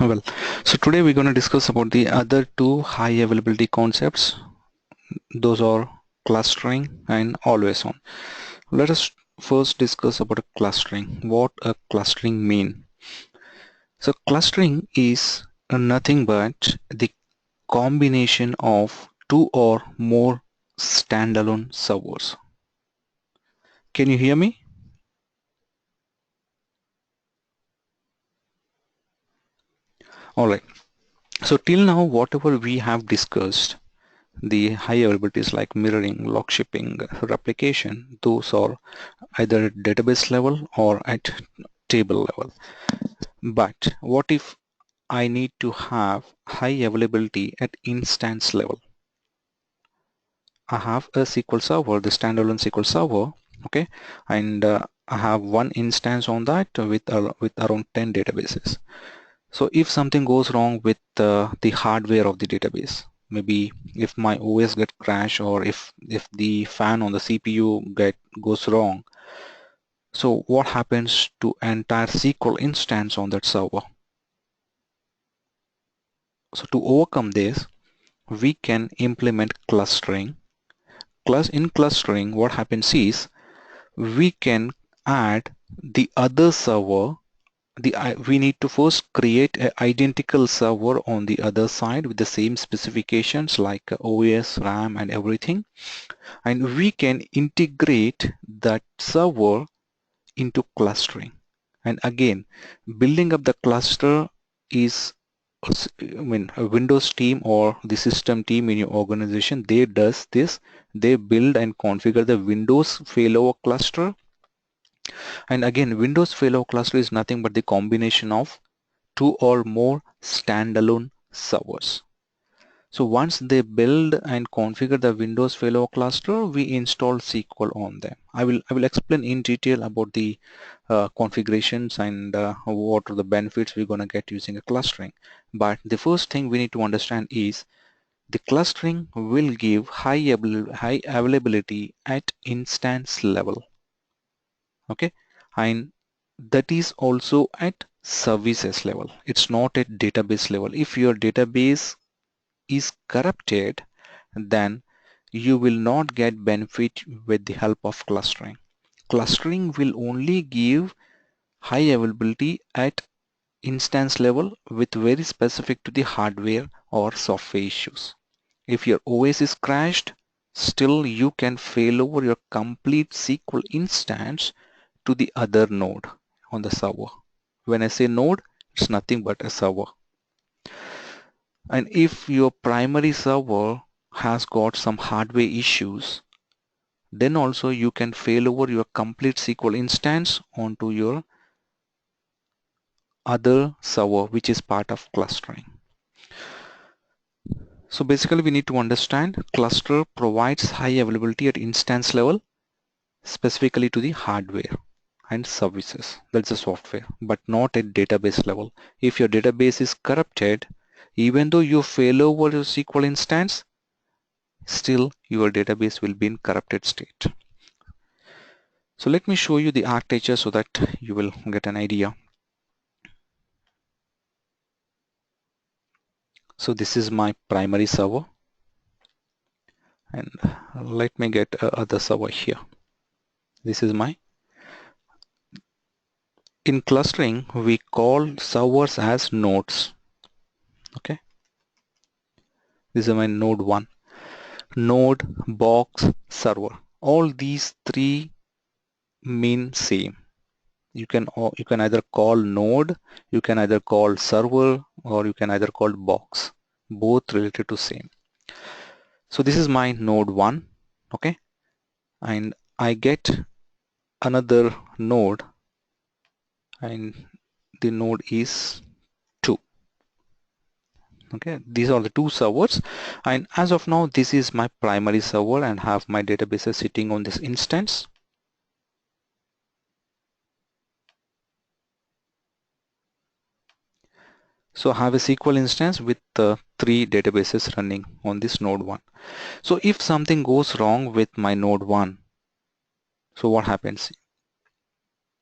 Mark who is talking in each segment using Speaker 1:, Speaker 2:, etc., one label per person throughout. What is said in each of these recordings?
Speaker 1: Well, so today we're going to discuss about the other two high availability concepts. Those are clustering and always on. Let us first discuss about a clustering. What a clustering mean? So clustering is nothing but the combination of two or more standalone servers. Can you hear me? All right. So till now, whatever we have discussed, the high availabilities like mirroring, log shipping, replication, those are either at database level or at table level. But what if I need to have high availability at instance level? I have a SQL server, the standalone SQL server, okay, and I have one instance on that with around 10 databases. So if something goes wrong with the hardware of the database, maybe if my OS get crash or if the fan on the CPU goes wrong, so what happens to entire SQL instance on that server? So to overcome this, we can implement clustering. In clustering, what happens is we can add the other server. We need to first create an identical server on the other side with the same specifications like OS, RAM and everything, and we can integrate that server into clustering. And again, building up the cluster is a Windows team or the system team in your organization, they does this. They build and configure the Windows failover cluster. And again, Windows failover cluster is nothing but the combination of two or more standalone servers. So once they build and configure the Windows failover cluster, we install SQL on them. I will explain in detail about the configurations and what are the benefits we're going to get using a clustering. But the first thing we need to understand is the clustering will give high availability at instance level. Okay, and that is also at services level. It's not at database level. If your database is corrupted, then you will not get benefit with the help of clustering. Clustering will only give high availability at instance level with very specific to the hardware or software issues. If your OS is crashed, still you can fail over your complete SQL instance to the other node on the server. When I say node, it's nothing but a server. And if your primary server has got some hardware issues, then also you can fail over your complete SQL instance onto your other server, which is part of clustering. So basically we need to understand cluster provides high availability at instance level, specifically to the hardware and services, that's the software, but not at database level. If your database is corrupted, even though you fail over your SQL instance, still your database will be in corrupted state. So let me show you the architecture so that you will get an idea. So this is my primary server, and let me get other server here. This is my, in clustering we call servers as nodes. Okay, this is my node 1, node, box, server. All these three mean same. You can either call node, you can either call server, or you can either call box, both related to same. So this is my node 1, okay, and I get another node, and the node is 2. Okay, these are the two servers, and as of now this is my primary server and have my databases sitting on this instance. So I have a SQL instance with 3 databases running on this node 1. So if something goes wrong with my node 1, so what happens?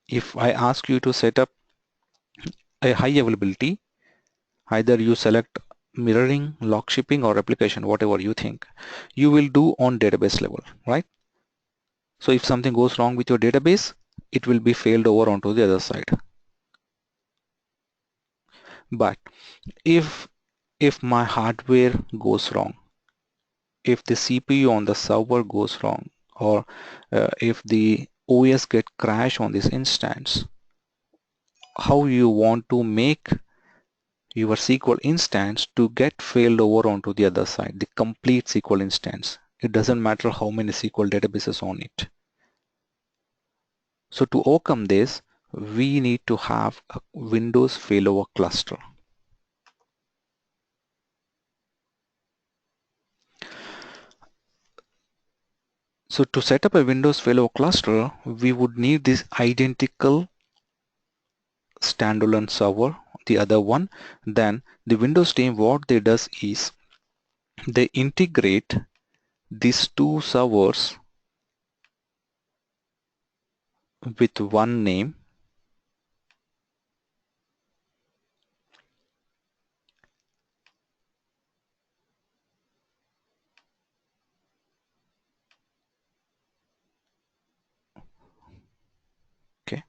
Speaker 1: If I ask you to set up a high availability, Either you select mirroring, lock shipping, or replication, whatever you think you will do on database level, right? So if something goes wrong with your database, it will be failed over onto the other side. But if my hardware goes wrong, if the CPU on the server goes wrong, or if the OS get crash on this instance, how you want to make your SQL instance to get failed over onto the other side, the complete SQL instance. It doesn't matter how many SQL databases on it. So to overcome this, we need to have a Windows failover cluster. So to set up a Windows failover cluster, we would need this identical standalone server, the other one. Then the Windows team, what they does is they integrate these two servers with one name. Okay,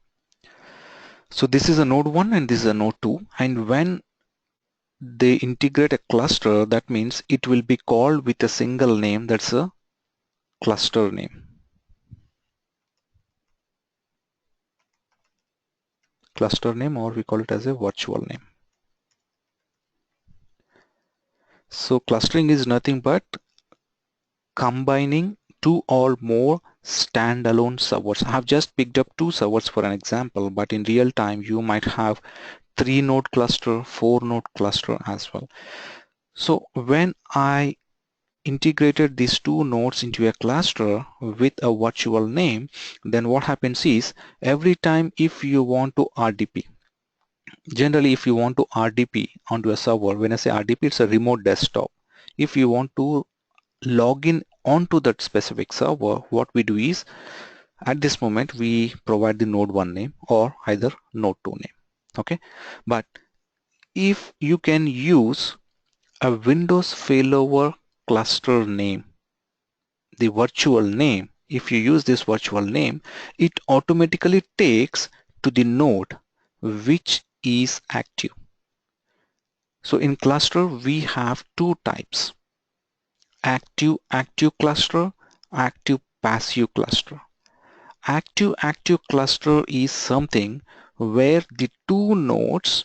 Speaker 1: so this is a node 1 and this is a node 2, and when they integrate a cluster, that means it will be called with a single name. That's a cluster name. Cluster name, or we call it as a virtual name. So clustering is nothing but combining two or more standalone servers. I have just picked up two servers for an example, but in real time you might have 3-node cluster, 4-node cluster as well. So when I integrated these two nodes into a cluster with a virtual name, then what happens is every time if you want to RDP, generally if you want to RDP onto a server, when I say RDP, it's a remote desktop. If you want to log in onto that specific server, what we do is at this moment we provide the node 1 name or either node 2 name. Okay, but if you can use a Windows failover cluster name, the virtual name, if you use this virtual name, it automatically takes to the node which is active. So in cluster we have two types: active cluster, active passive cluster. Active cluster is something where the two nodes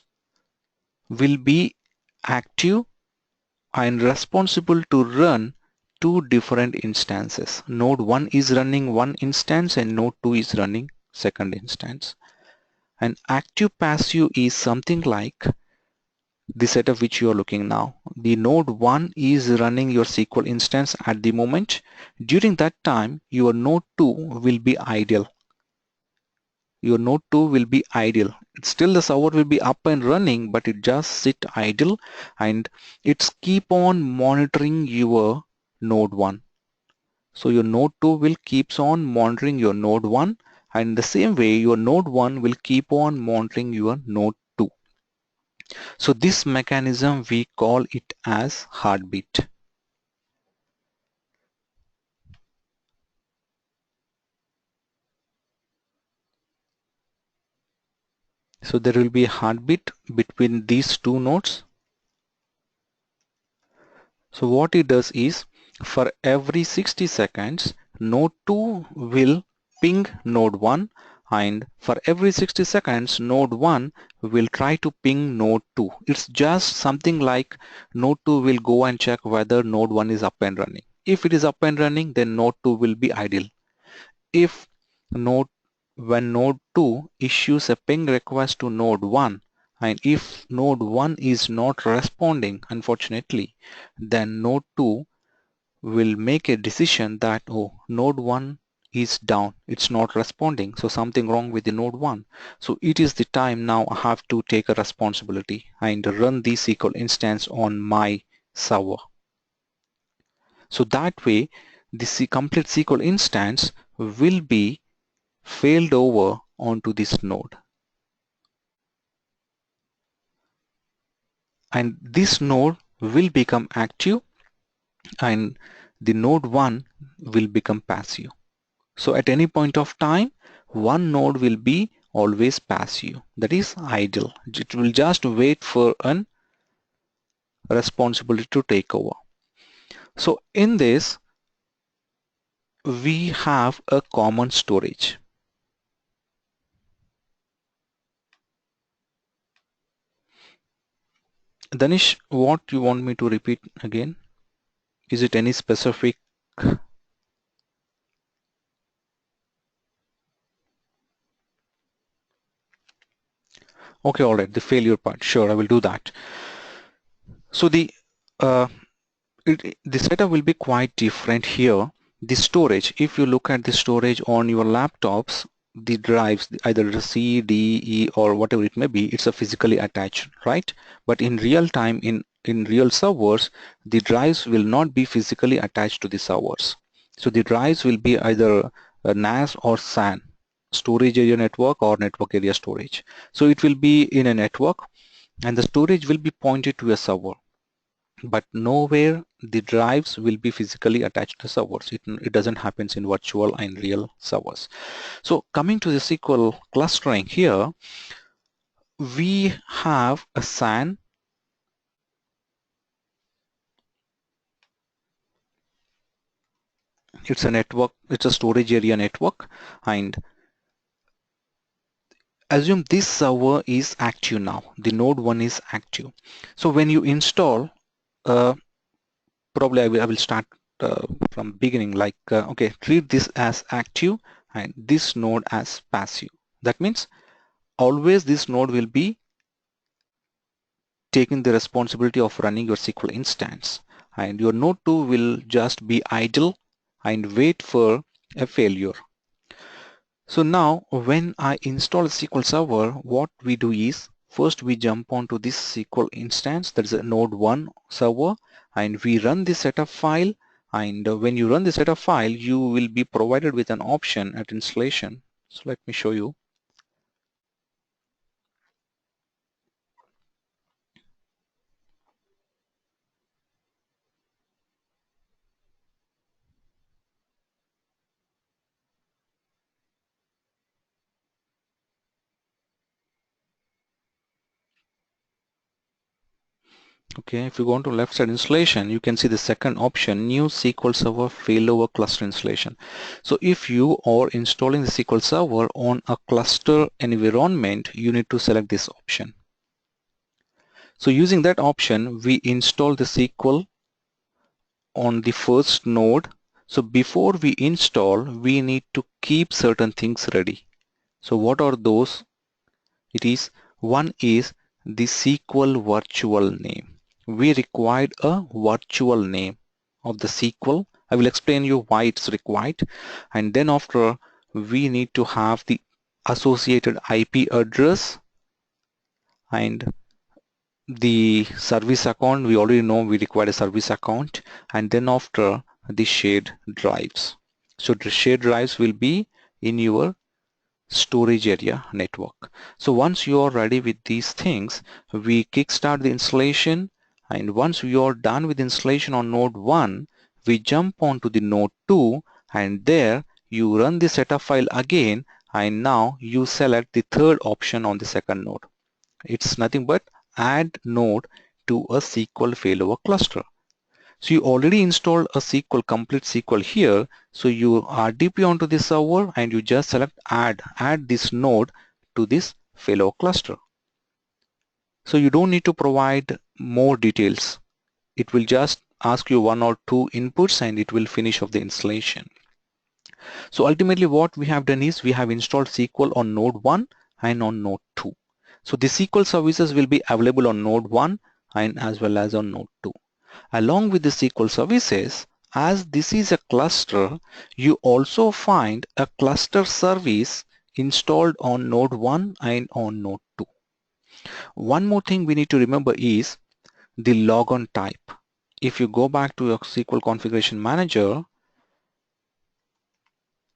Speaker 1: will be active and responsible to run two different instances. Node 1 is running one instance and node 2 is running second instance. And active passive is something like the setup which you are looking now. The node 1 is running your SQL instance at the moment. During that time, your node 2 will be idle. Your node 2 will be idle. Still the server will be up and running, but it just sit idle and it's keep on monitoring your node 1. So your node 2 will keeps on monitoring your node 1, and the same way your node 1 will keep on monitoring your node 2. So this mechanism we call it as heartbeat. So there will be a heartbeat between these two nodes. So what it does is for every 60 seconds node 2 will ping node 1, and for every 60 seconds node 1 will try to ping node 2. It's just something like node 2 will go and check whether node 1 is up and running. If it is up and running, then node 2 will be idle. If node when node 2 issues a ping request to node 1, and if node 1 is not responding, unfortunately, then node 2 will make a decision that, oh, node 1 is down, it's not responding, so something wrong with the node 1. So it is the time now I have to take a responsibility and run the SQL instance on my server. So that way the complete SQL instance will be failed over onto this node. and this node will become active and the node 1 will become passive. So at any point of time, one node will be always passive, that is idle. It will just wait for an responsibility to take over. So in this, we have a common storage. Danish, what you want me to repeat again? Is it any specific? Okay, all right, the failure part. Sure, I will do that. So uh, the setup will be quite different here. The storage, if you look at the storage on your laptops, the drives, either the C, D, E, or whatever it may be, it's a physically attached, right? But in real time, in real servers, the drives will not be physically attached to the servers. So the drives will be either a NAS or SAN, storage area network or network area storage. So it will be in a network and the storage will be pointed to a server, but nowhere the drives will be physically attached to servers. It doesn't happen in virtual and real servers. So coming to the SQL clustering here, we have a SAN. It's a network, it's a storage area network, and assume this server is active now. The node 1 is active. So when you install, probably I will start from beginning, like okay, treat this as active and this node as passive. That means always this node will be taking the responsibility of running your SQL instance, and your node 2 will just be idle and wait for a failure. So now when I install a SQL Server, what we do is first we jump onto this SQL instance, that is a node 1 server, and we run the setup file. And when you run the setup file, you will be provided with an option at installation. So let me show you. Okay, if you go on to left side installation, you can see the second option, new SQL Server Failover Cluster Installation. So if you are installing the SQL Server on a cluster environment, you need to select this option. So using that option, we install the SQL on the first node. So before we install, we need to keep certain things ready. So what are those? It is, one is the SQL virtual name. We required a virtual name of the SQL. I will explain you why it's required. And then after, we need to have the associated IP address and the service account. We already know we require a service account, and then after the shared drives. So the shared drives will be in your storage area network. So once you are ready with these things, we kickstart the installation, and once we are done with installation on node 1, we jump onto the node 2, and there you run the setup file again, and now you select the third option on the second node. It's nothing but add node to a SQL failover cluster. So you already installed a SQL, complete SQL here. So you RDP onto this server and you just select add this node to this failover cluster. So you don't need to provide more details. It will just ask you one or two inputs and it will finish off the installation. So ultimately what we have done is we have installed SQL on node 1 and on node 2. So the SQL services will be available on node 1 and as well as on node 2. Along with the SQL services, as this is a cluster, you also find a cluster service installed on node 1 and on node 2. One more thing we need to remember is the logon type. If you go back to your SQL configuration manager,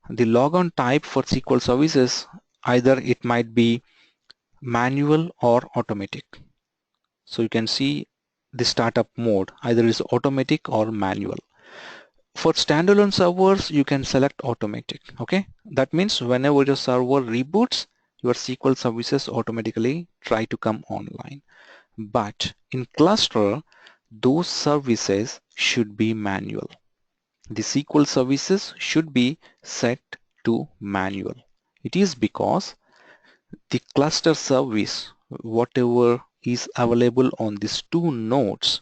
Speaker 1: the logon type for SQL services, either it might be manual or automatic. So you can see the startup mode either is automatic or manual. For standalone servers, you can select automatic. Okay, that means whenever your server reboots, your SQL services automatically try to come online. But in cluster, those services should be manual. The SQL services should be set to manual. It is because the cluster service, whatever is available on these two nodes,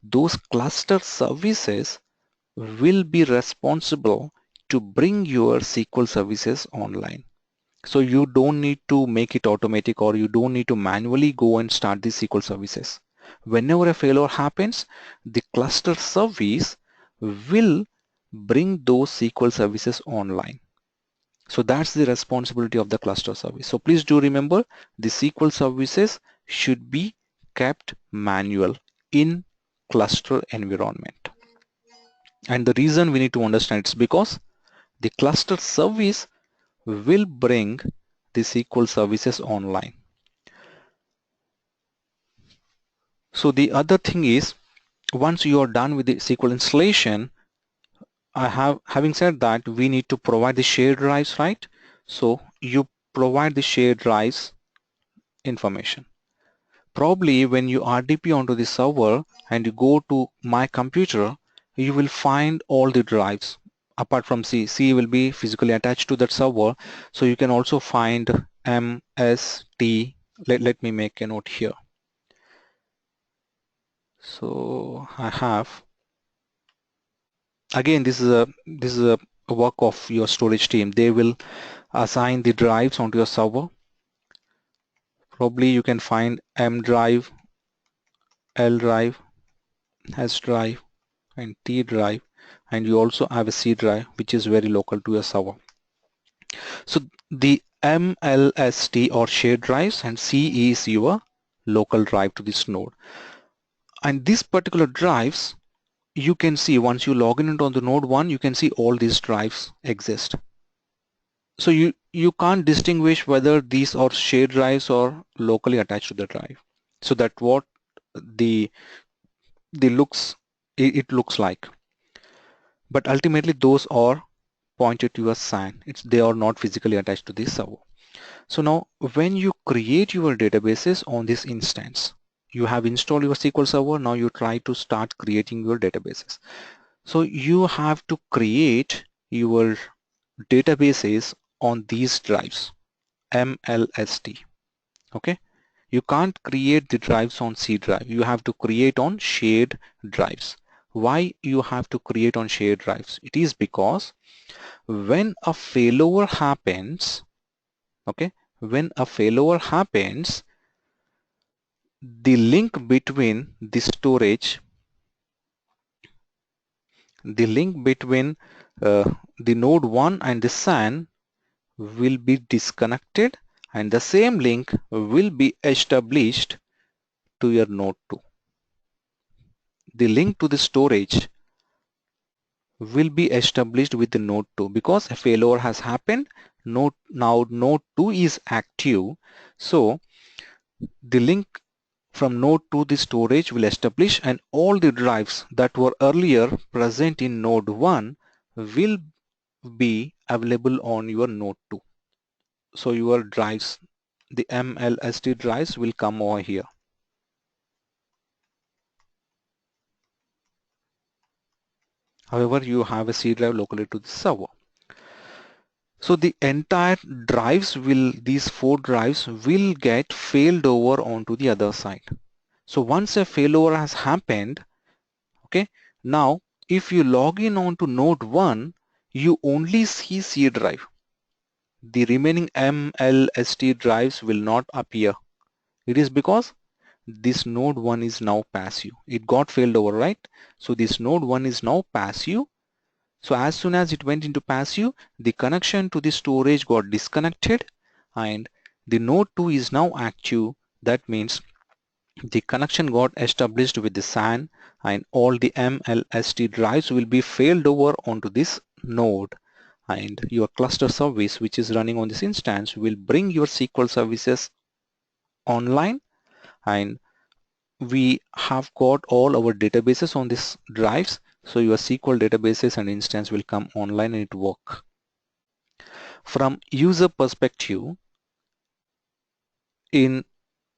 Speaker 1: those cluster services will be responsible to bring your SQL services online. So you don't need to make it automatic, or you don't need to manually go and start the SQL services. Whenever a failure happens, the cluster service will bring those SQL services online. So that's the responsibility of the cluster service. So please do remember, the SQL services should be kept manual in cluster environment. And the reason we need to understand is because the cluster service will bring the SQL services online. So the other thing is, once you are done with the SQL installation, having said that, we need to provide the shared drives, right? So you provide the shared drives information. Probably when you RDP onto the server and you go to my computer, you will find all the drives. Apart from C will be physically attached to that server. So you can also find MST. Let me make a note here. So I have, again, this is a work of your storage team. They will assign the drives onto your server. Probably you can find M drive, L drive, S drive, and T drive, and you also have a C drive which is very local to your server. So the MLST or shared drives, and C is your local drive to this node. And these particular drives, you can see once you log in on the node 1, you can see all these drives exist. So you can't distinguish whether these are shared drives or locally attached to the drive. So that what the it looks like. But ultimately those are pointed to a SAN. They are not physically attached to this server. So now when you create your databases on this instance, you have installed your SQL Server. Now you try to start creating your databases. So you have to create your databases on these drives, MLST. Okay, you can't create the drives on C drive. You have to create on shared drives. Why you have to create on shared drives? It is because when a failover happens, okay, when a failover happens, the link between the storage, the link between the node 1 and the SAN will be disconnected, and the same link will be established to your node 2. The link to the storage will be established with the node 2 because a failover has happened. Now node 2 is active, so the link from node to the storage will establish, and all the drives that were earlier present in node 1 will be available on your node 2. So your drives, the MLST drives, will come over here. However, you have a C drive locally to the server. So the entire drives will, these 4 drives will get failed over onto the other side. So once a failover has happened, okay, now if you log in onto node 1, you only see C drive. The remaining MLST drives will not appear. It is because this node 1 is now passive. It got failed over, right? So this node 1 is now passive. So as soon as it went into passive, the connection to the storage got disconnected, and the node 2 is now active. That means the connection got established with the SAN, and all the MLST drives will be failed over onto this node, and your cluster service, which is running on this instance, will bring your SQL services online, and we have got all our databases on these drives, so your SQL databases and instance will come online and it work. From user perspective, in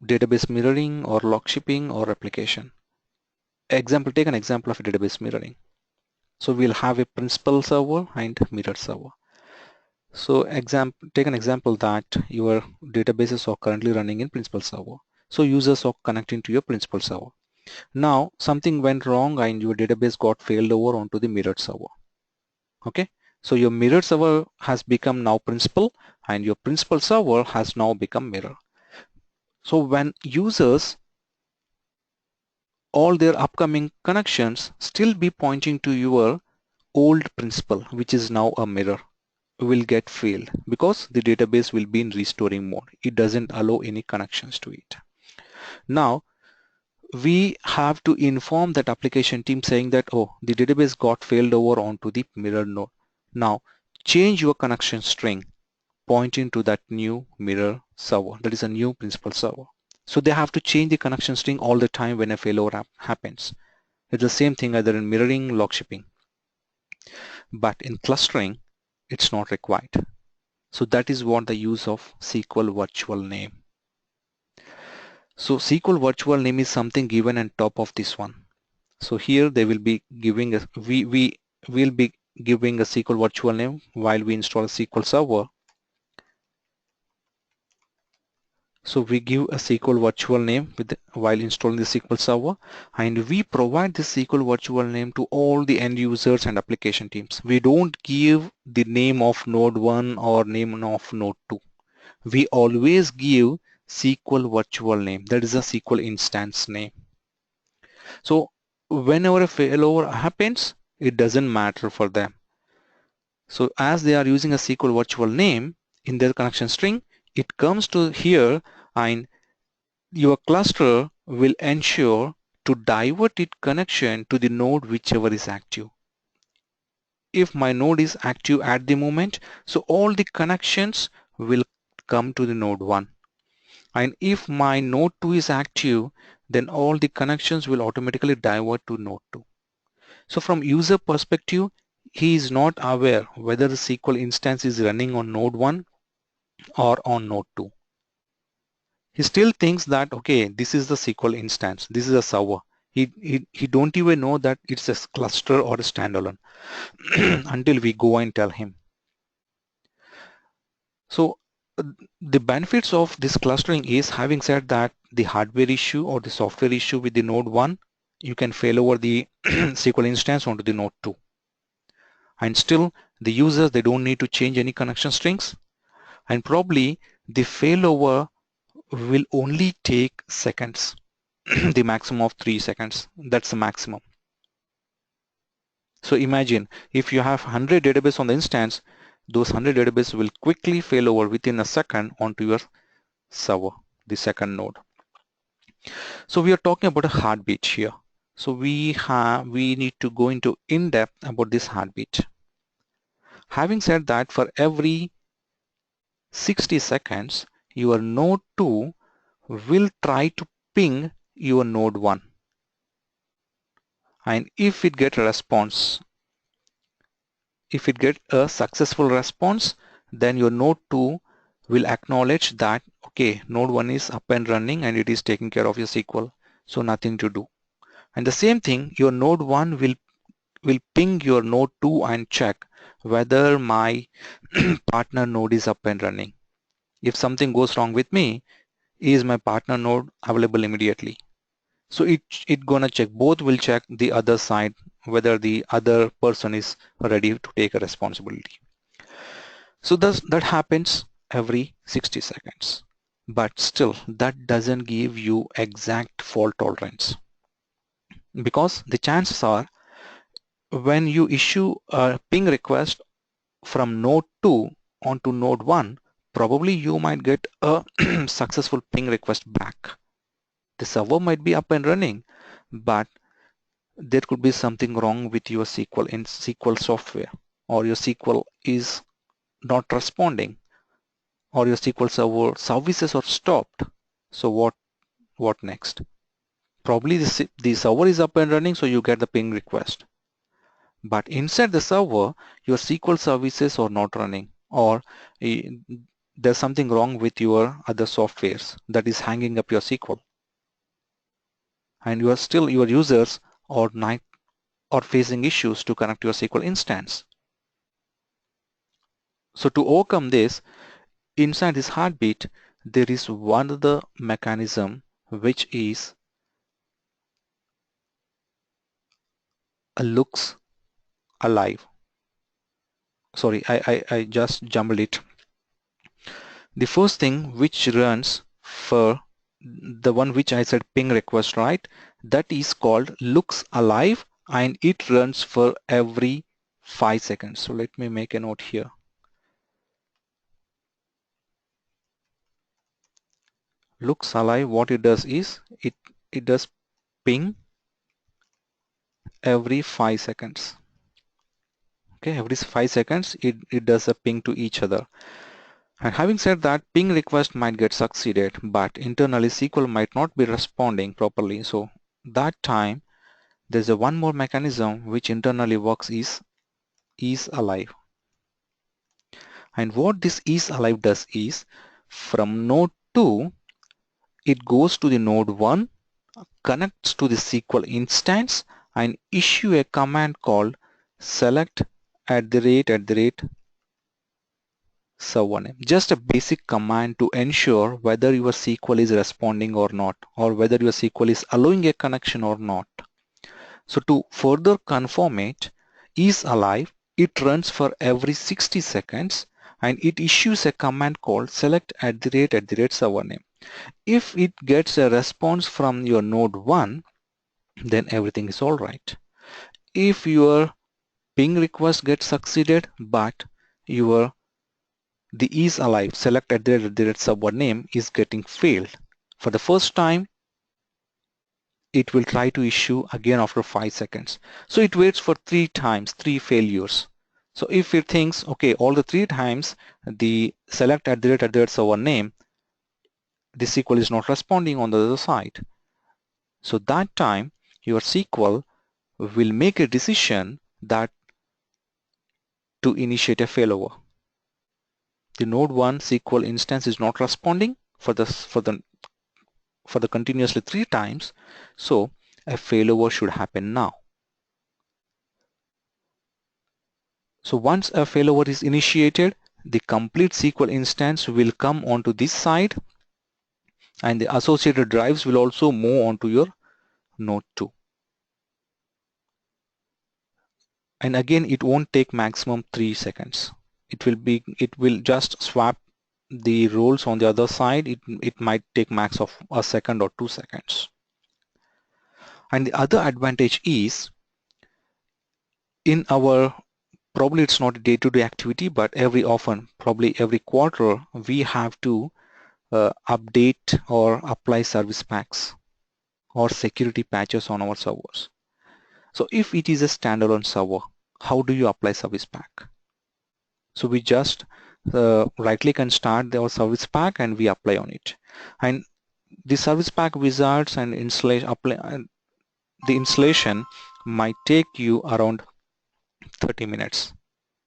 Speaker 1: database mirroring or log shipping or replication, take an example of database mirroring. So we'll have a principal server and mirror server. So take an example that your databases are currently running in principal server. So users are connecting to your principal server. Now something went wrong and your database got failed over onto the mirrored server. Okay, so your mirrored server has become now principal and your principal server has now become mirror. So when users, all their upcoming connections still be pointing to your old principal, which is now a mirror, will get failed because the database will be in restoring mode. It doesn't allow any connections to it. Now we have to inform that application team saying that, oh, the database got failed over onto the mirror node. Now change your connection string pointing to that new mirror server, that is a new principal server. So they have to change the connection string all the time when a failover happens. It's the same thing either in mirroring, log shipping. But in clustering, it's not required. So that is what the use of SQL virtual name. So SQL virtual name is something given on top of this one. So here they will be giving a, we will be giving a SQL virtual name while we install a SQL server. So we give a SQL virtual name while installing the SQL server, and we provide this SQL virtual name to all the end users and application teams. We don't give the name of node 1 or name of node 2. We always give SQL virtual name, that is a SQL instance name. So whenever a failover happens, it doesn't matter for them. So as they are using a SQL virtual name in their connection string, it comes to here and your cluster will ensure to divert its connection to the node whichever is active. If my node is active at the moment, so all the connections will come to the node 1. And if my node 2 is active, then all the connections will automatically divert to node 2. So from user perspective, he is not aware whether the SQL instance is running on node 1 or on node 2. He still thinks that, okay, this is the SQL instance, this is a server. He don't even know that it's a cluster or a standalone until we go and tell him. So the benefits of this clustering is, having said that, the hardware issue or the software issue with the node 1, you can fail over the SQL instance onto the node 2. And still the users, they don't need to change any connection strings, and probably the failover will only take seconds. The maximum of 3 seconds, that's the maximum. So imagine if you have 100 database on the instance, those 100 database will quickly fail over within a second onto your server, the second node. So we are talking about a heartbeat here. So we need to go into in-depth about this heartbeat. Having said that, for every 60 seconds, your node 2 will try to ping your node 1. And if it gets a response, if it gets a successful response, then your node 2 will acknowledge that, okay, node 1 is up and running and it is taking care of your SQL, so nothing to do. And the same thing, your node 1 will ping your node 2 and check whether my partner node is up and running. If something goes wrong with me, is my partner node available immediately? So it gonna check, both will check the other side whether the other person is ready to take a responsibility. So that happens every 60 seconds. But still, that doesn't give you exact fault tolerance, because the chances are when you issue a ping request from node 2 onto node 1, probably you might get a successful ping request back. The server might be up and running, but there could be something wrong with your SQL in SQL software, or your SQL is not responding, or your SQL server services are stopped. So what next? Probably the server is up and running, so you get the ping request. But inside the server, your SQL services are not running, or eh, there's something wrong with your other softwares that is hanging up your SQL, and your users are facing issues to connect your SQL instance. So to overcome this, inside this heartbeat, there is one other mechanism which is a looks alive. Sorry, I just jumbled it. The first thing which runs for the one which I said ping request, right? That is called looks alive, and it runs for every 5 seconds. So let me make a note here. Looks alive, what it does is it does ping every 5 seconds. Okay, every 5 seconds it does a ping to each other. And having said that, ping request might get succeeded, but internally SQL might not be responding properly. So that time there's a one more mechanism which internally works is alive. And what this is alive does is from node 2 it goes to the node 1, connects to the SQL instance, and issue a command called select @ server name. Just a basic command to ensure whether your SQL is responding or not, or whether your SQL is allowing a connection or not. So to further confirm it is alive, it runs for every 60 seconds and it issues a command called select @ server name. If it gets a response from your node 1, then everything is all right. If your ping request gets succeeded, but the is alive select @ server name is getting failed, for the first time it will try to issue again after 5 seconds. So it waits for 3 failures. So if it thinks, okay, all the 3 times the select @ server name, the SQL is not responding on the other side. So that time your SQL will make a decision that to initiate a failover. The node 1 SQL instance is not responding for the continuously 3 times, so a failover should happen now. So once a failover is initiated, the complete SQL instance will come onto this side, and the associated drives will also move onto your node 2. And again, it won't take maximum 3 seconds. It will just swap the roles on the other side. It might take max of a second or 2 seconds. And the other advantage is in our, probably it's not a day-to-day activity, but probably every quarter, we have to update or apply service packs or security patches on our servers. So if it is a standalone server, how do you apply service pack? So we just right click and start our service pack and we apply on it. And the service pack wizards and the installation might take you around 30 minutes.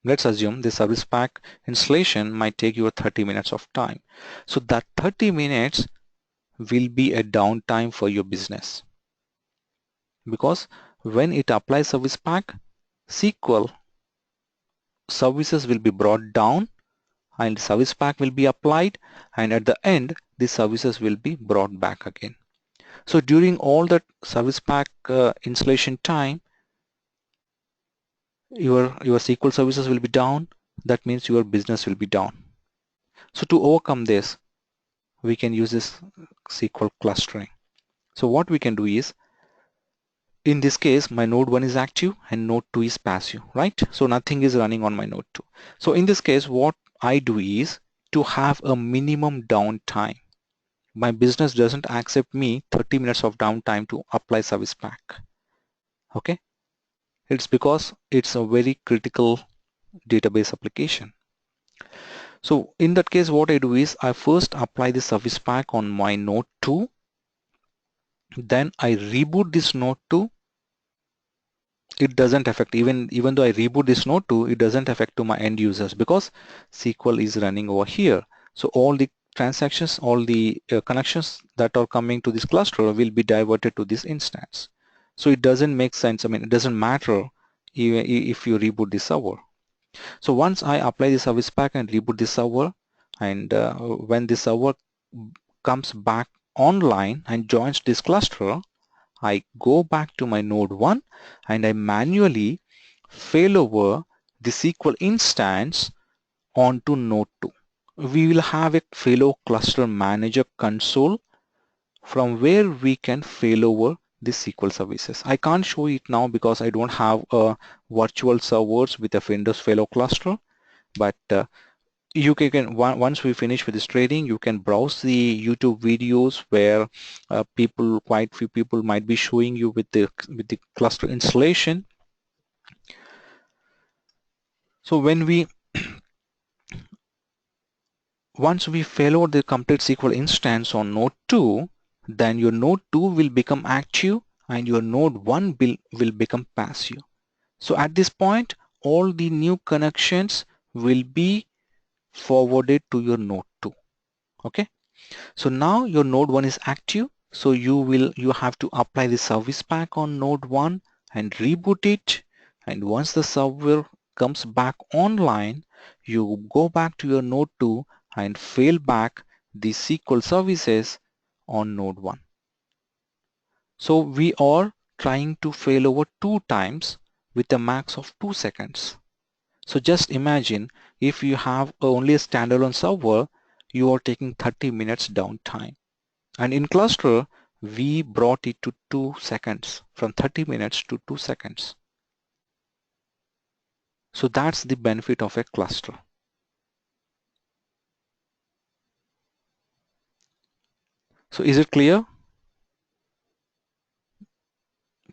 Speaker 1: Let's assume the service pack installation might take you 30 minutes of time. So that 30 minutes will be a downtime for your business, because when it applies service pack, SQL services will be brought down and service pack will be applied, and at the end the services will be brought back again. So during all that service pack installation time, your SQL services will be down. That means your business will be down. So to overcome this, we can use this Sql clustering. So what we can do is, in this case, my node 1 is active and node 2 is passive, right? So nothing is running on my node 2. So in this case, what I do is to have a minimum downtime. My business doesn't accept me 30 minutes of downtime to apply service pack. Okay? It's because it's a very critical database application. So in that case, what I do is I first apply the service pack on my node 2, then I reboot this node 2, it doesn't affect, even though I reboot this node 2, it doesn't affect to my end users because SQL is running over here. So all the transactions, all the connections that are coming to this cluster will be diverted to this instance. So it doesn't make sense. I mean, it doesn't matter even if you reboot the server. So once I apply the service pack and reboot the server, and when the server comes back online and joins this cluster, I go back to my node 1 and I manually failover the SQL instance onto node 2. We will have a failover cluster manager console from where we can failover the SQL services. I can't show it now because I don't have a virtual servers with a Windows failover cluster, but you can once we finish with this training, you can browse the YouTube videos where quite few people might be showing you with the cluster installation. So once we failover the complete SQL instance on node 2, then your node 2 will become active and your node 1 will become passive. So at this point, all the new connections will be forwarded to your node 2. Okay. So now your node 1 is active. So you have to apply the service pack on node 1 and reboot it. And once the server comes back online, you go back to your node 2 and fail back the SQL services on node 1. So we are trying to fail over 2 times with a max of 2 seconds. So just imagine if you have only a standalone server, you are taking 30 minutes downtime. And in cluster, we brought it to 2 seconds, from 30 minutes to 2 seconds. So that's the benefit of a cluster. So is it clear?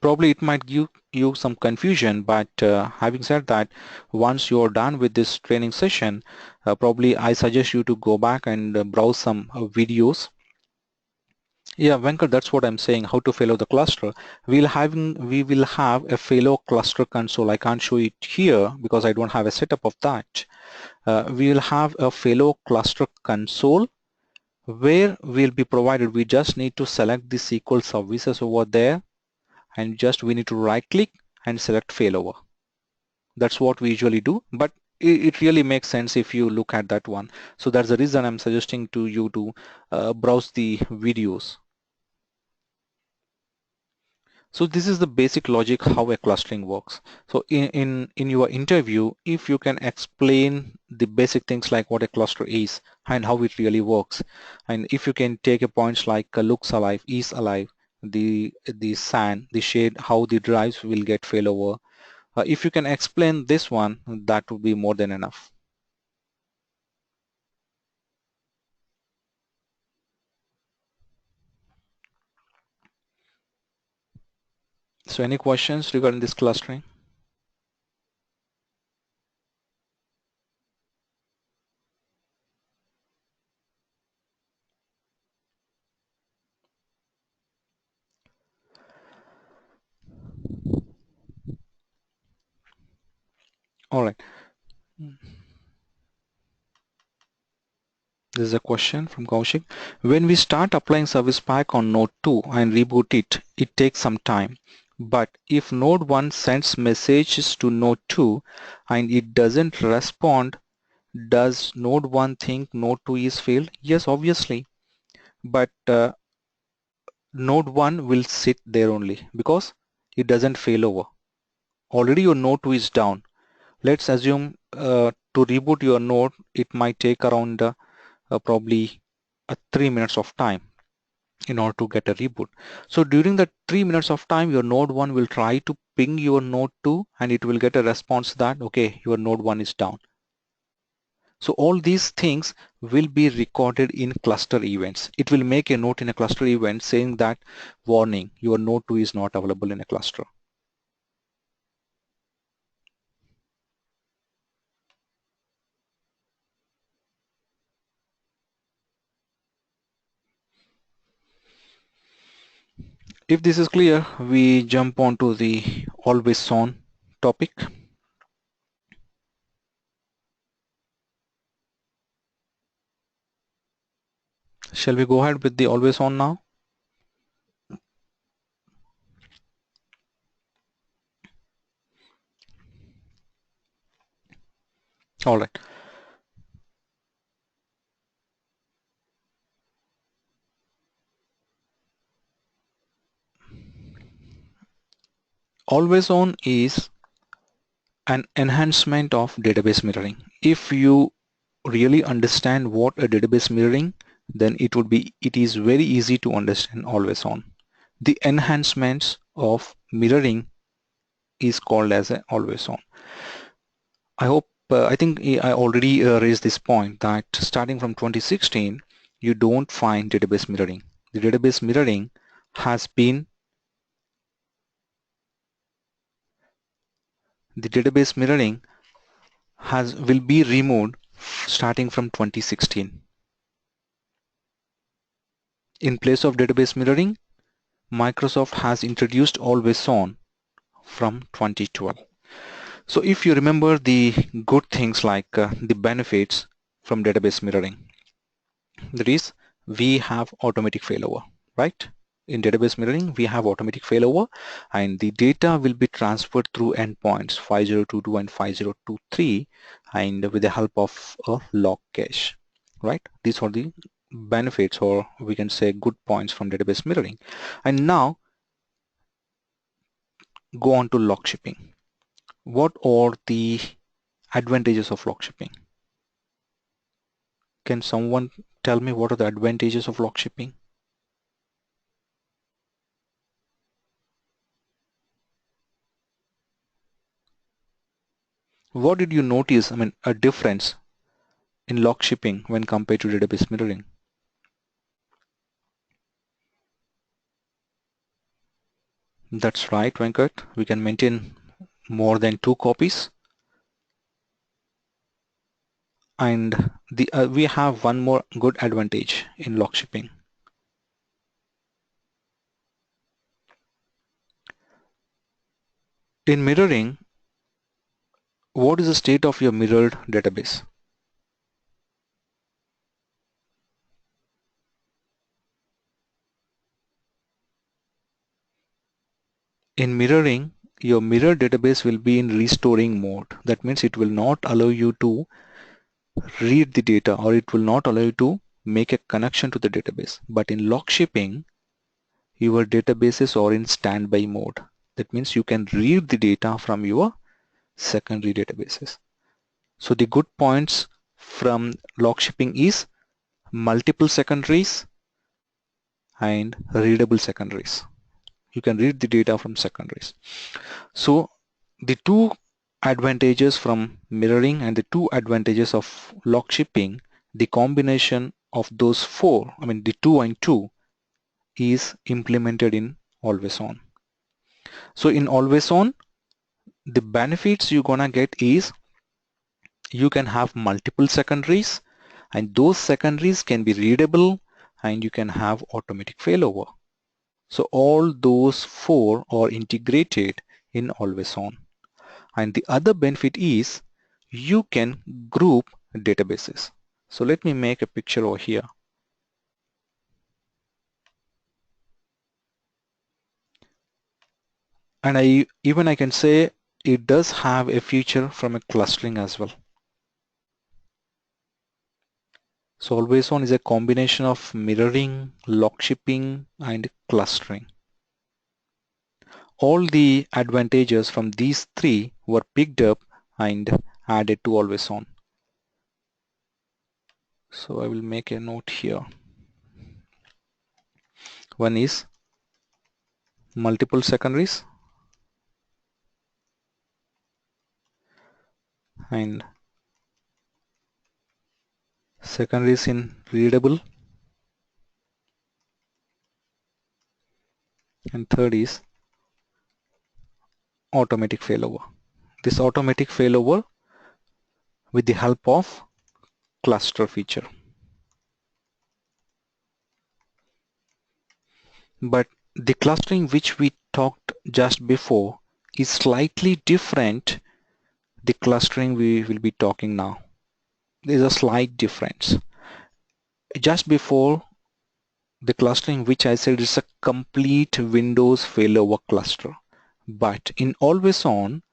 Speaker 1: Probably it might give you some confusion, but having said that, once you're done with this training session, probably I suggest you to go back and browse some videos. Yeah, Venkat, that's what I'm saying, how to fail the cluster. We will have a failure cluster console. I can't show it here because I don't have a setup of that. We will have a failure cluster console where we'll be provided. We just need to select the SQL services over there, and just we need to right click and select failover. That's what we usually do, but it really makes sense if you look at that one. So that's the reason I'm suggesting to you to browse the videos. So this is the basic logic how a clustering works. So in your interview, if you can explain the basic things like what a cluster is and how it really works, and if you can take a points like looks alive, is alive, the SAN, the shade, how the drives will get failover. If you can explain this one, that would be more than enough. So any questions regarding this clustering? All right. This is a question from Kaushik. When we start applying service pack on node 2 and reboot it, it takes some time. But if node 1 sends messages to node 2 and it doesn't respond, does node 1 think node 2 is failed? Yes, obviously. But node 1 will sit there only because it doesn't fail over. Already your node 2 is down. Let's assume to reboot your node, it might take around probably 3 minutes of time in order to get a reboot. So during the 3 minutes of time, your node 1 will try to ping your node 2 and it will get a response that, okay, your node 1 is down. So all these things will be recorded in cluster events. It will make a note in a cluster event saying that, warning, your node 2 is not available in a cluster. If this is clear, we jump on to the always on topic. Shall we go ahead with the always on now? All right. Always on is an enhancement of database mirroring. If you really understand what a database mirroring, then it is very easy to understand always on. The enhancements of mirroring is called as a always on. I think I already raised this point that starting from 2016, you don't find database mirroring. The database mirroring has been the database mirroring will be removed starting from 2016. In place of database mirroring, Microsoft has introduced always on from 2012. So if you remember the good things like the benefits from database mirroring, that is, we have automatic failover, right? In database mirroring, we have automatic failover, and the data will be transferred through endpoints 5022 and 5023, and with the help of a log cache, right? These are the benefits, or we can say good points from database mirroring. And now go on to log shipping. What are the advantages of log shipping? Can someone tell me what are the advantages of log shipping? What did you notice, I mean, a difference in log shipping when compared to database mirroring? That's right, Venkat. We can maintain more than 2 copies. And we have one more good advantage in log shipping. In mirroring, what is the state of your mirrored database? In mirroring, your mirror database will be in restoring mode. That means it will not allow you to read the data, or it will not allow you to make a connection to the database. But in log shipping, your databases are in standby mode. That means you can read the data from your secondary databases. So the good points from log shipping is multiple secondaries and readable secondaries. You can read the data from secondaries. So the two advantages from mirroring and the two advantages of log shipping, the combination of those four, I mean the 2 and 2, is implemented in always on. So in always on, the benefits you're gonna get is you can have multiple secondaries, and those secondaries can be readable, and you can have automatic failover. So all those four are integrated in always on. And the other benefit is you can group databases. So let me make a picture over here. And I can say it does have a feature from a clustering as well. So always on is a combination of mirroring, log shipping, and clustering. All the advantages from these three were picked up and added to always on. So I will make a note here. One is multiple secondaries and secondaries in readable, and third is automatic failover. This automatic failover with the help of cluster feature. But the clustering which we talked just before is slightly different the clustering we will be talking now. There's a slight difference. Just before, the clustering which I said is a complete Windows failover cluster. But in always on,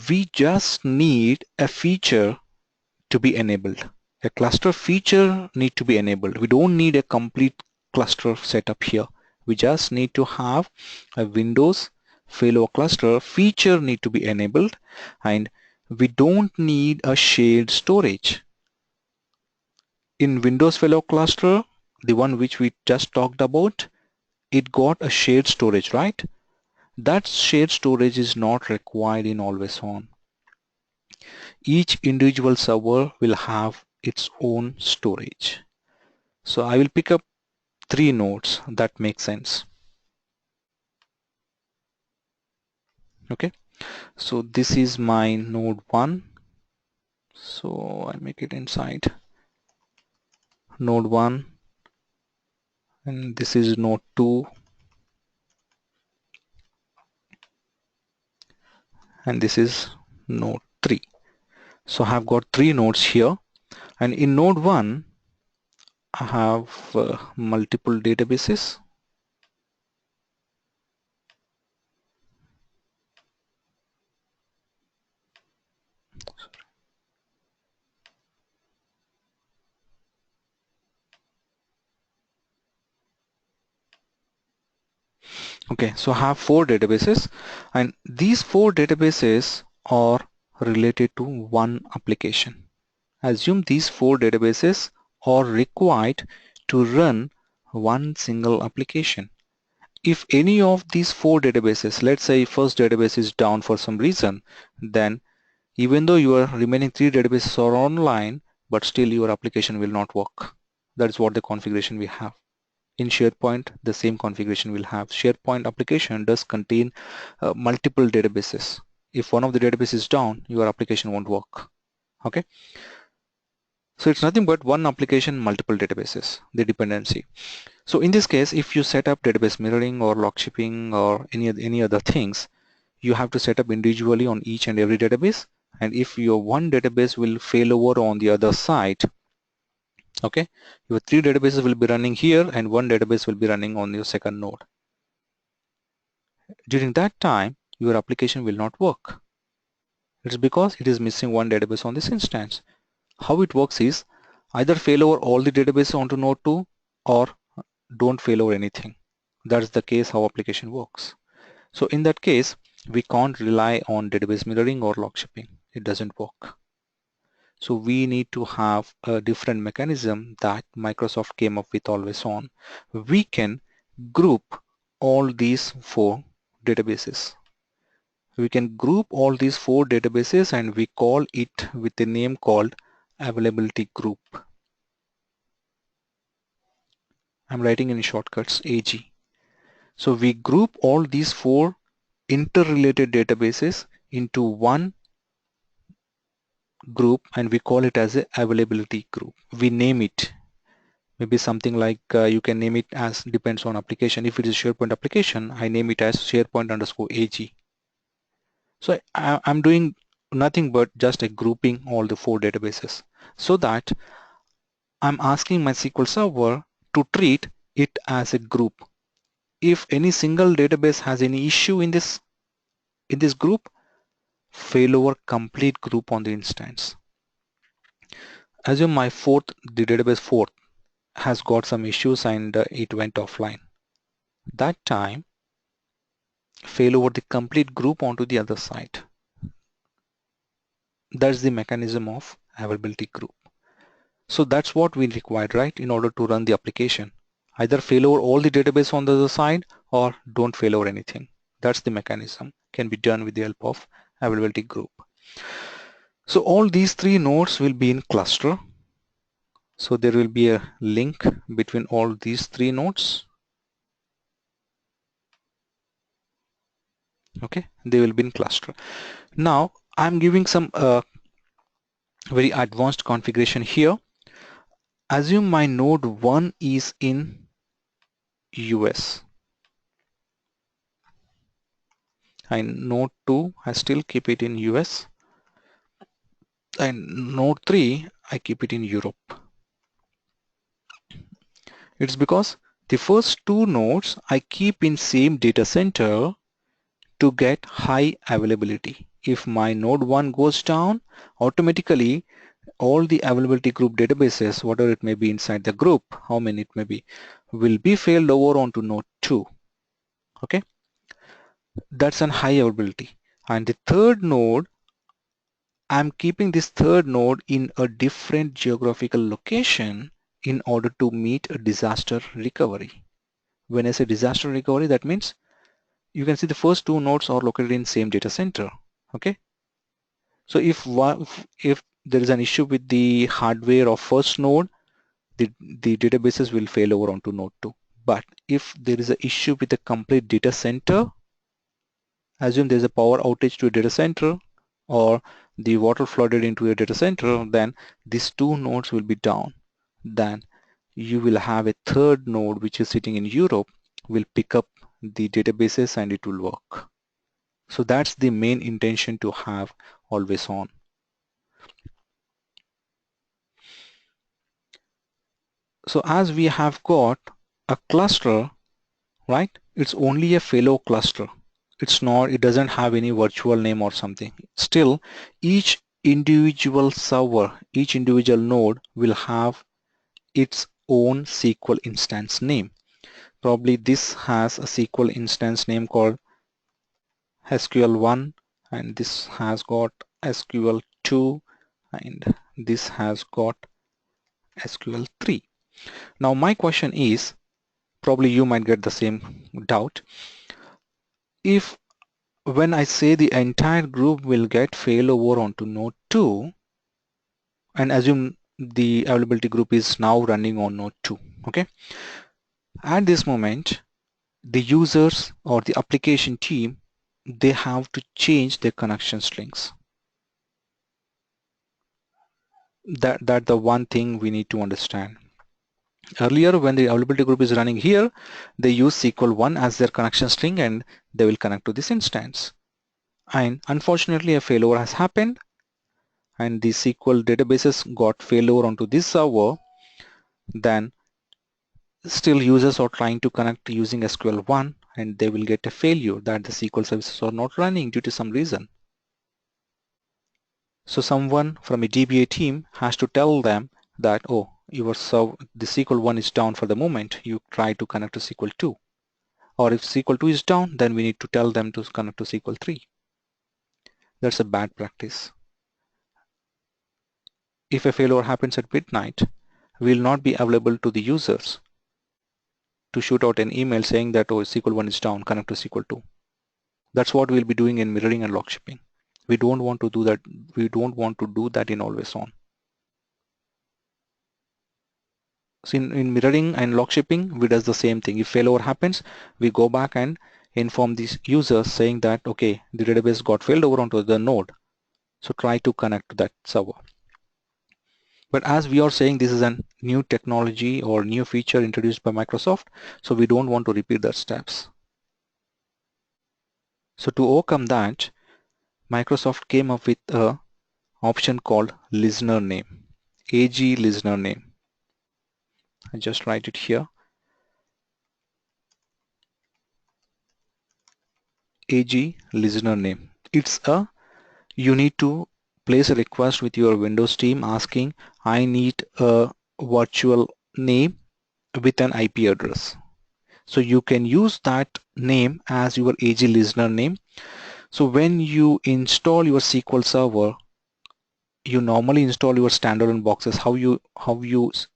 Speaker 1: we just need a feature to be enabled. A cluster feature need to be enabled. We don't need a complete cluster setup here. We just need to have a Windows failover cluster feature need to be enabled, and we don't need a shared storage. In Windows failover cluster, the one which we just talked about, it got a shared storage, right? That shared storage is not required in always on. Each individual server will have its own storage. So I will pick up 3 nodes that make sense. Okay, so this is my node 1. So I make it inside node 1, and this is node 2, and this is node 3. So I have got 3 nodes here, and in node 1 I have multiple databases. Okay, so I have 4 databases, and these 4 databases are related to one application. Assume these 4 databases are required to run one single application. If any of these 4 databases, let's say first database is down for some reason, then even though your remaining 3 databases are online, but still your application will not work. That is what the configuration we have. In SharePoint, the same configuration will have. SharePoint application does contain multiple databases. If one of the databases is down, your application won't work. Okay, so it's nothing but one application, multiple databases, the dependency. So in this case, if you set up database mirroring or log shipping or any other things, you have to set up individually on each and every database. And if your one database will fail over on the other side, okay, your 3 databases will be running here and one database will be running on your second node. During that time, your application will not work. It's because it is missing one database on this instance. How it works is either fail over all the databases onto node 2 or don't fail over anything. That's the case how application works. So in that case, we can't rely on database mirroring or log shipping. It doesn't work. So we need to have a different mechanism that Microsoft came up with always on. We can group all these 4 databases. We can group all these 4 databases and we call it with a name called availability group. I'm writing in shortcuts AG. So we group all these 4 interrelated databases into one group and we call it as a availability group. We name it. Maybe something like you can name it as depends on application. If it is SharePoint application, I name it as SharePoint underscore AG. So I'm doing nothing but just a grouping all the 4 databases so that I'm asking my SQL Server to treat it as a group. If any single database has any issue in this group, fail over complete group on the instance. Assume my the database 4 has got some issues and it went offline. That time, fail over the complete group onto the other side. That's the mechanism of availability group. So that's what we required, right, in order to run the application. Either fail over all the database on the other side or don't fail over anything. That's the mechanism. Can be done with the help of availability group. So all these 3 nodes will be in cluster. So there will be a link between all these 3 nodes. Okay, they will be in cluster. Now I'm giving some very advanced configuration here. Assume my node 1 is in US. and node 2 I still keep it in US, and node 3 I keep it in Europe. It's because the first two nodes I keep in same data center to get high availability. If my node 1 goes down, automatically all the availability group databases, whatever it may be inside the group, how many it may be, will be failed over onto node 2. Okay, that's an high availability. And the third node, I'm keeping this third node in a different geographical location in order to meet a disaster recovery. When I say disaster recovery, that means you can see the first two nodes are located in same data center. Okay, so if there is an issue with the hardware of first node, the databases will fail over onto node 2. But if there is an issue with the complete data center, assume there's a power outage to a data center or the water flooded into a data center, then these two nodes will be down. Then you will have a third node which is sitting in Europe, will pick up the databases and it will work. So that's the main intention to have always on. So as we have got a cluster, right? It's only a failover cluster. It's not, it doesn't have any virtual name or something. Still, each individual server, each individual node will have its own SQL instance name. Probably this has a SQL instance name called SQL1, and this has got SQL2, and this has got SQL3. Now my question is, probably you might get the same doubt. If when I say the entire group will get failover onto node 2, and assume the availability group is now running on node 2, okay? At this moment, the users or the application team, they have to change their connection strings. That the one thing we need to understand. Earlier, when the availability group is running here, they use SQL1 as their connection string and they will connect to this instance. And unfortunately, a failover has happened and the SQL databases got failover onto this server. Then still users are trying to connect using SQL1 and they will get a failure that the SQL services are not running due to some reason. So someone from a DBA team has to tell them that, oh, the SQL1 is down for the moment, you try to connect to SQL2. Or if SQL2 is down, then we need to tell them to connect to SQL3. That's a bad practice. If a failure happens at midnight, we will not be available to the users to shoot out an email saying that, oh, SQL1 is down, connect to SQL2. That's what we'll be doing in mirroring and log shipping. We don't want to do that. We don't want to do that in always on. So in mirroring and log shipping, we does the same thing. If failover happens, we go back and inform these users saying that, okay, the database got failed over onto the node. So try to connect to that server. But as we are saying, this is a new technology or new feature introduced by Microsoft, so we don't want to repeat that steps. So to overcome that, Microsoft came up with a option called listener name, AG listener name. I just write it here, AG listener name. You need to place a request with your Windows team asking, I need a virtual name with an IP address. So you can use that name as your AG listener name. So when you install your SQL Server, you normally install your standalone boxes. How you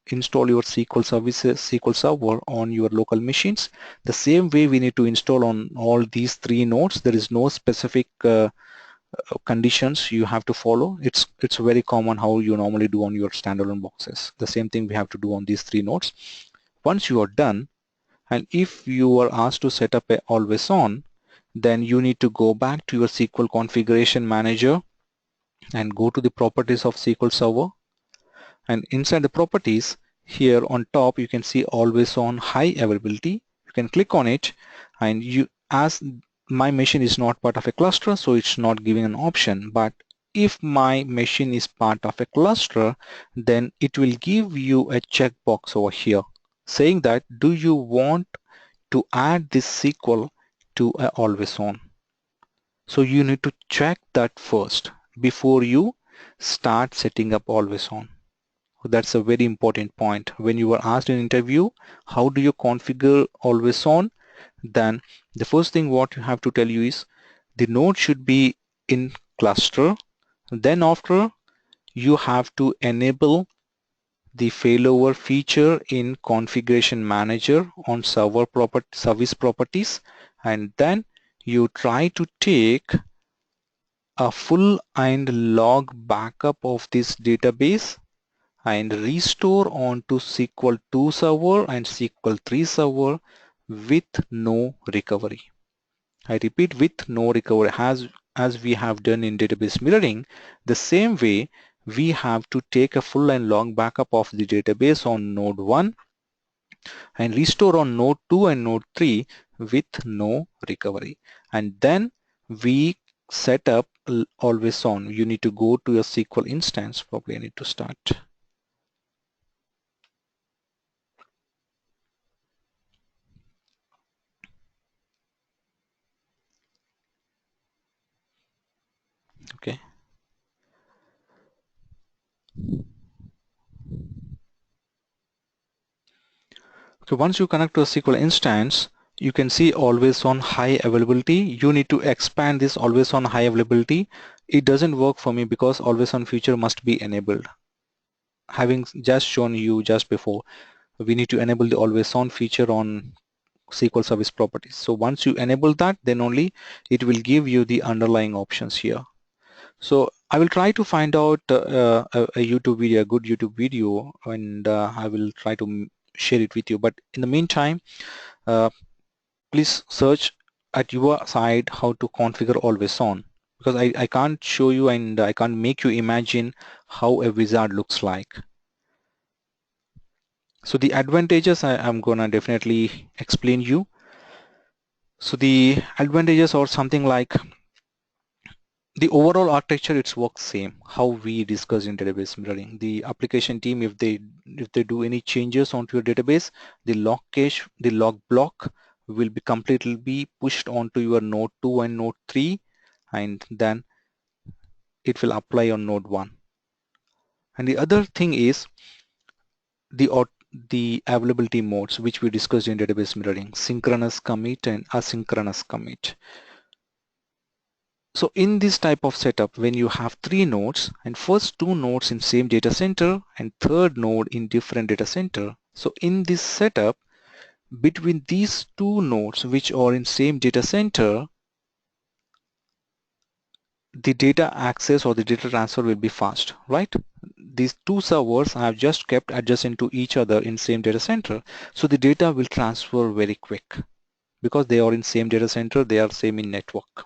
Speaker 1: install your SQL services, SQL Server on your local machines. The same way we need to install on all these three nodes. There is no specific conditions you have to follow. It's very common how you normally do on your standalone boxes. The same thing we have to do on these three nodes. Once you are done, and if you are asked to set up a always on, then you need to go back to your SQL configuration manager and go to the properties of SQL Server, and inside the properties here on top you can see always on high availability. You can click on it, and as my machine is not part of a cluster, so it's not giving an option. But if my machine is part of a cluster, then it will give you a checkbox over here saying that do you want to add this SQL to a always on. So you need to check that first before you start setting up always on. That's a very important point. When you are asked in interview, how do you configure always on? Then the first thing what you have to tell you is the node should be in cluster. Then after you have to enable the failover feature in configuration manager on service properties, and then you try to take a full and log backup of this database and restore onto SQL 2 server and SQL 3 server with no recovery. I repeat, with no recovery. As we have done in database mirroring, the same way we have to take a full and long backup of the database on node 1 and restore on node 2 and node 3 with no recovery. And then we set up always on. You need to go to your SQL instance. Probably I need to start. Okay. So once you connect to a SQL instance, you can see always on high availability. You need to expand this always on high availability. It doesn't work for me because always on feature must be enabled. Having just shown you just before, we need to enable the always on feature on SQL service properties. So once you enable that, then only it will give you the underlying options here. So I will try to find out a YouTube video, a good YouTube video, and I will try to share it with you. But in the meantime, uh, please search at your side how to configure always on, because I can't show you and I can't make you imagine how a wizard looks like. So the advantages I'm gonna definitely explain you. So the advantages are something like the overall architecture, it's works same how we discussed in database mirroring. The application team, if they do any changes onto your database, the log cache, the log block will be completely be pushed onto your node 2 and node 3, and then it will apply on node 1. And the other thing is the availability modes which we discussed in database mirroring: synchronous commit and asynchronous commit. So in this type of setup, when you have 3 nodes and first 2 nodes in same data center and third node in different data center. So in this setup, between these 2 nodes which are in same data center, the data access or the data transfer will be fast, right? These 2 servers I have just kept adjacent to each other in same data center. So the data will transfer very quick because they are in same data center, they are same in network.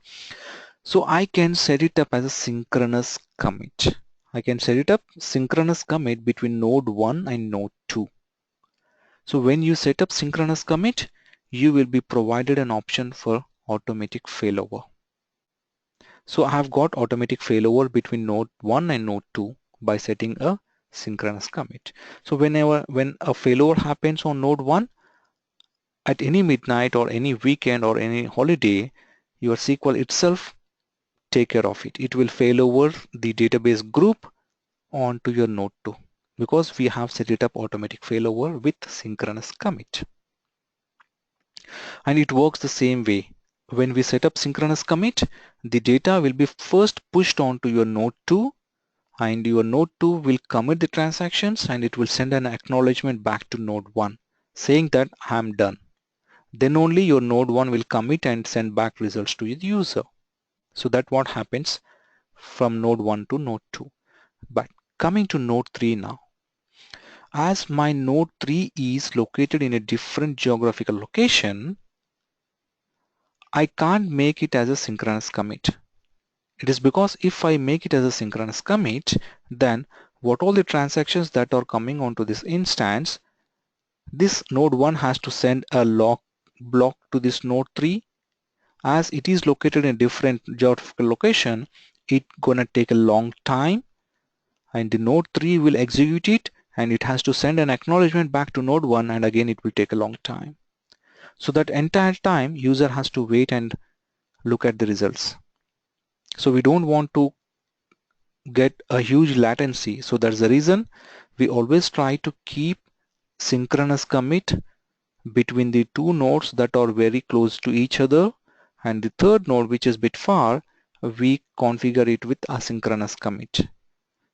Speaker 1: So I can set it up as a synchronous commit. I can set it up synchronous commit between node 1 and node 2. So when you set up synchronous commit, you will be provided an option for automatic failover. So I have got automatic failover between node 1 and node 2 by setting a synchronous commit. So when a failover happens on node 1 at any midnight or any weekend or any holiday, your SQL itself take care of it. It will fail over the database group onto your node 2 because we have set it up automatic failover with synchronous commit. And it works the same way. When we set up synchronous commit, the data will be first pushed onto your node 2, and your node 2 will commit the transactions and it will send an acknowledgement back to node 1 saying that I am done. Then only your node 1 will commit and send back results to the user. So that's what happens from node 1 to node 2. But coming to node 3 now. As my node 3 is located in a different geographical location, I can't make it as a synchronous commit. It is because if I make it as a synchronous commit, then what all the transactions that are coming onto this instance, this node 1 has to send a log block to this node 3, as it is located in a different geographical location, it gonna take a long time, and the node 3 will execute it, and it has to send an acknowledgement back to node 1, and again it will take a long time. So that entire time user has to wait and look at the results. So we don't want to get a huge latency. So that's the reason we always try to keep synchronous commit between the two nodes that are very close to each other, and the third node, which is a bit far, we configure it with asynchronous commit.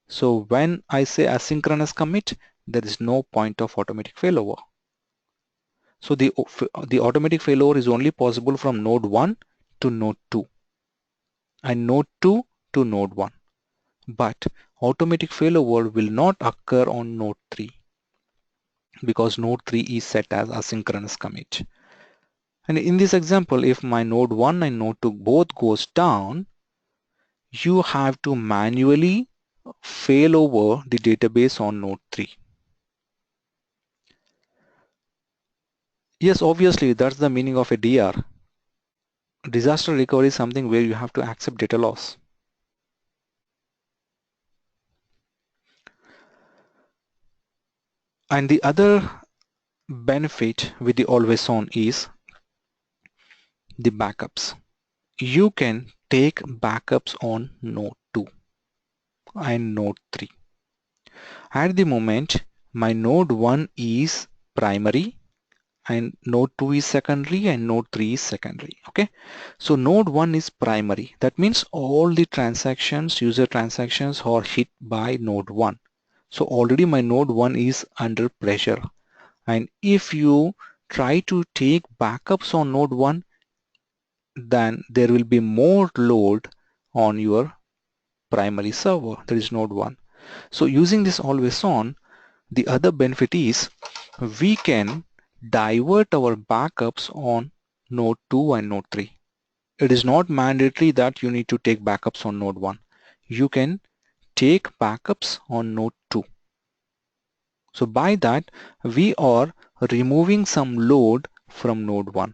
Speaker 1: So when I say asynchronous commit, there is no point of automatic failover. So the automatic failover is only possible from node 1 to node 2 and node 2 to node 1. But automatic failover will not occur on node 3 because node 3 is set as asynchronous commit. And in this example, if my node 1 and node 2 both goes down, you have to manually fail over the database on node 3. Yes, obviously that's the meaning of a DR. Disaster recovery is something where you have to accept data loss. And the other benefit with the always on is the backups. You can take backups on node 2 and node 3. At the moment, my node 1 is primary and node 2 is secondary and node 3 is secondary. Okay, so node 1 is primary. That means all the transactions, user transactions, are hit by node 1. So already my node 1 is under pressure, and if you try to take backups on node 1, then there will be more load on your primary server, that is node 1. So using this always on, the other benefit is we can divert our backups on node 2 and node 3. It is not mandatory that you need to take backups on node 1. You can take backups on node 2. So by that, we are removing some load from node 1.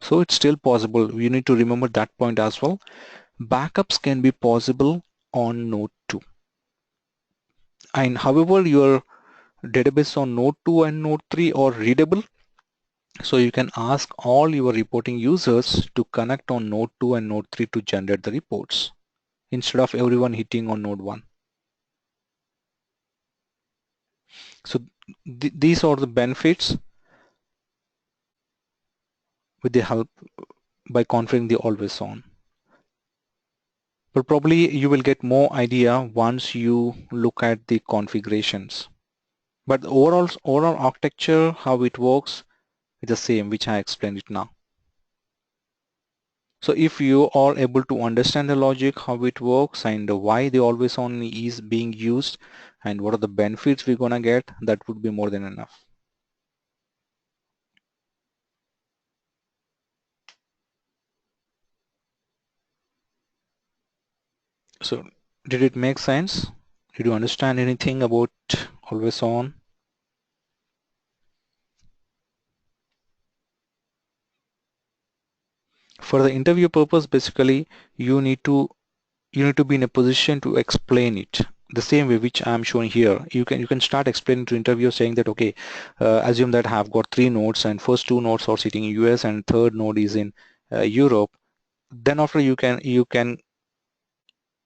Speaker 1: So it's still possible. You need to remember that point as well. Backups can be possible on node 2. And however, your database on node 2 and node 3 are readable, so you can ask all your reporting users to connect on node 2 and node 3 to generate the reports instead of everyone hitting on node 1. So these are the benefits with the help by configuring the always on. But probably you will get more idea once you look at the configurations. But the overall architecture, how it works, is the same, which I explained it now. So if you are able to understand the logic, how it works, and why the always on is being used, and what are the benefits we're gonna get, that would be more than enough. So did it make sense? Did you understand anything about always on? For the interview purpose, basically you need to be in a position to explain it the same way which I'm showing here. You can start explaining to interviewer, saying that okay, assume that I have got 3 nodes and first 2 nodes are sitting in US and third node is in Europe. Then after you can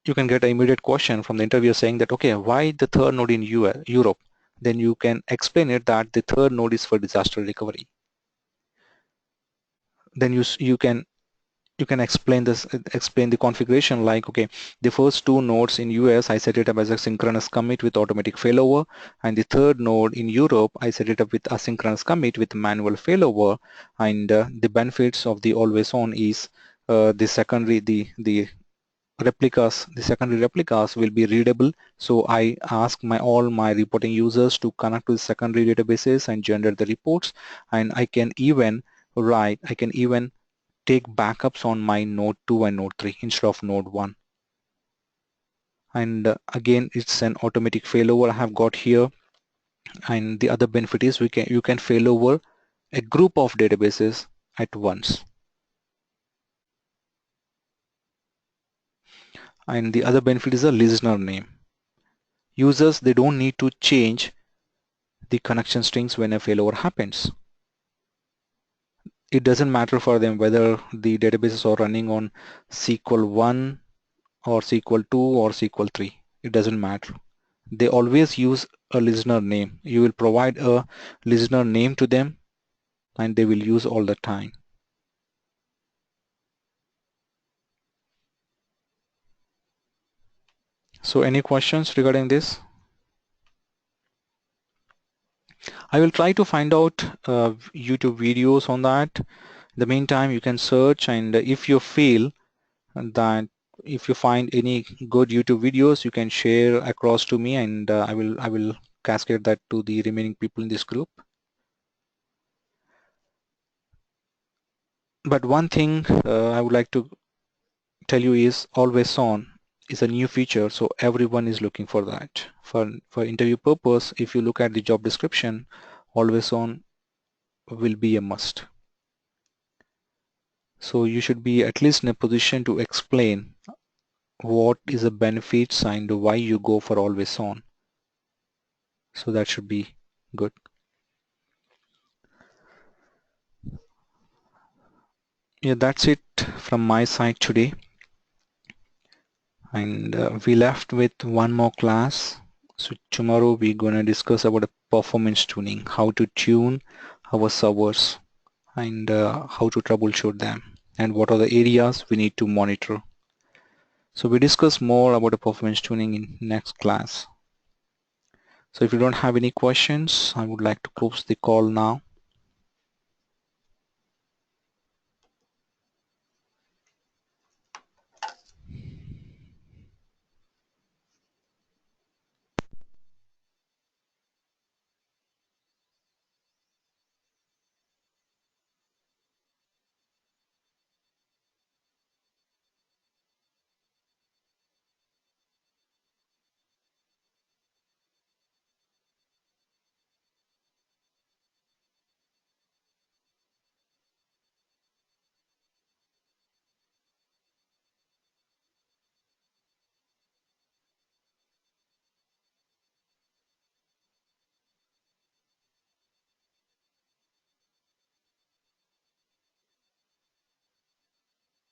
Speaker 1: get an immediate question from the interviewer saying that okay, why the third node in Europe? Then you can explain it that the third node is for disaster recovery. Then you can explain the configuration, like okay, the first 2 nodes in US I set it up as a synchronous commit with automatic failover, and the third node in Europe I set it up with asynchronous commit with manual failover. And the benefits of the always on is the secondary replicas will be readable. So I ask all my reporting users to connect to the secondary databases and generate the reports, and I can even take backups on my node 2 and node 3 instead of node 1. And again, it's an automatic failover I have got here. And the other benefit is you can failover a group of databases at once. And the other benefit is a listener name. Users, they don't need to change the connection strings when a failover happens. It doesn't matter for them whether the databases are running on SQL 1 or SQL 2 or SQL 3. It doesn't matter. They always use a listener name. You will provide a listener name to them and they will use all the time. So any questions regarding this? I will try to find out YouTube videos on that. In the meantime, you can search, and if you feel that if you find any good YouTube videos, you can share across to me, and I will cascade that to the remaining people in this group. But one thing I would like to tell you is always on is a new feature, so everyone is looking for that. For interview purpose, if you look at the job description, always on will be a must. So you should be at least in a position to explain what is the benefits and why you go for always on. So that should be good. Yeah, that's it from my side today. And we left with one more class. So tomorrow we're gonna discuss about the performance tuning, how to tune our servers and how to troubleshoot them and what are the areas we need to monitor. So we discuss more about the performance tuning in next class. So if you don't have any questions, I would like to close the call now.